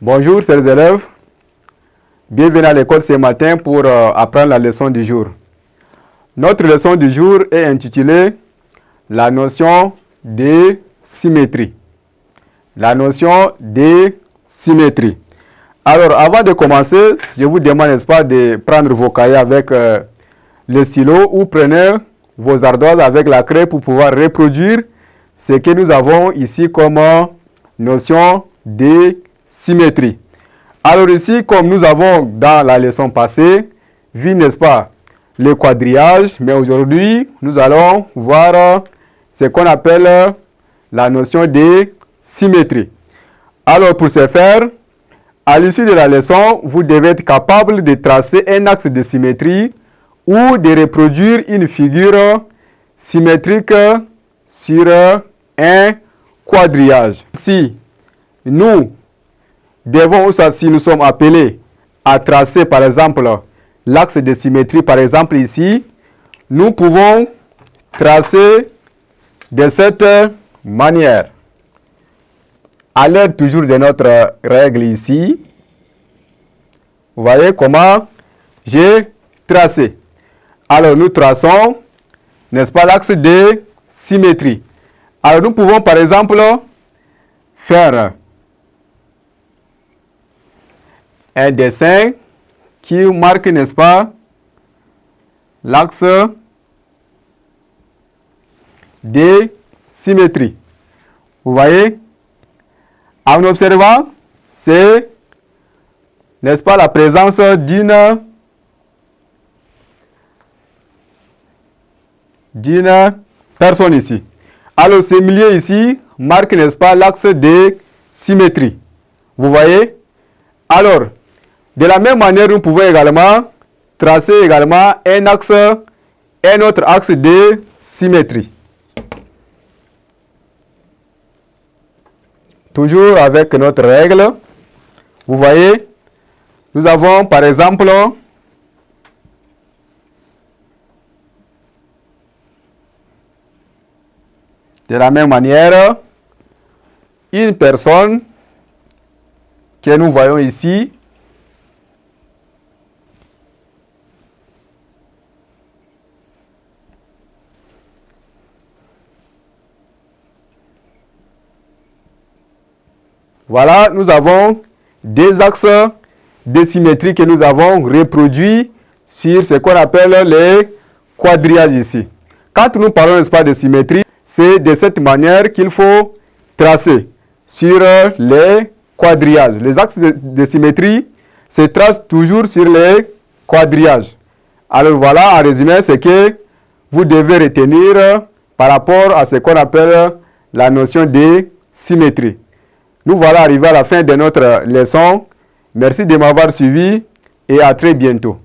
Bonjour chers élèves, bienvenue à l'école ce matin pour apprendre la leçon du jour. Notre leçon du jour est intitulée la notion de symétrie. La notion de symétrie. Alors avant de commencer, je vous demande, n'est-ce pas, de prendre vos cahiers avec le stylo ou prenez vos ardoises avec la craie pour pouvoir reproduire ce que nous avons ici comme notion de symétrie. Alors ici, comme nous avons dans la leçon passée, vu, n'est-ce pas, le quadrillage, mais aujourd'hui, nous allons voir ce qu'on appelle la notion de symétrie. Alors pour ce faire, à l'issue de la leçon, vous devez être capable de tracer un axe de symétrie ou de reproduire une figure symétrique sur un quadrillage. Si nous devons, si nous sommes appelés à tracer par exemple l'axe de symétrie, par exemple ici, nous pouvons tracer de cette manière. À l'aide toujours de notre règle ici, vous voyez comment j'ai tracé. Alors nous traçons, n'est-ce pas, l'axe de symétrie. Alors nous pouvons par exemple faire un dessin qui marque, n'est-ce pas, l'axe de symétrie. Vous voyez, en observant, c'est, n'est-ce pas, la présence d'une personne ici. Alors ce milieu ici marque, n'est-ce pas, l'axe de symétrie. Vous voyez? Alors, de la même manière, nous pouvons également tracer également un autre axe de symétrie. Toujours avec notre règle, vous voyez, nous avons par exemple de la même manière une personne que nous voyons ici. Voilà, nous avons des axes de symétrie que nous avons reproduits sur ce qu'on appelle les quadrillages ici. Quand nous parlons, n'est-ce pas, de symétrie, c'est de cette manière qu'il faut tracer sur les quadrillages. Les axes de symétrie se tracent toujours sur les quadrillages. Alors voilà, en résumé, ce que vous devez retenir par rapport à ce qu'on appelle la notion de symétrie. Nous voilà arrivés à la fin de notre leçon. Merci de m'avoir suivi et à très bientôt.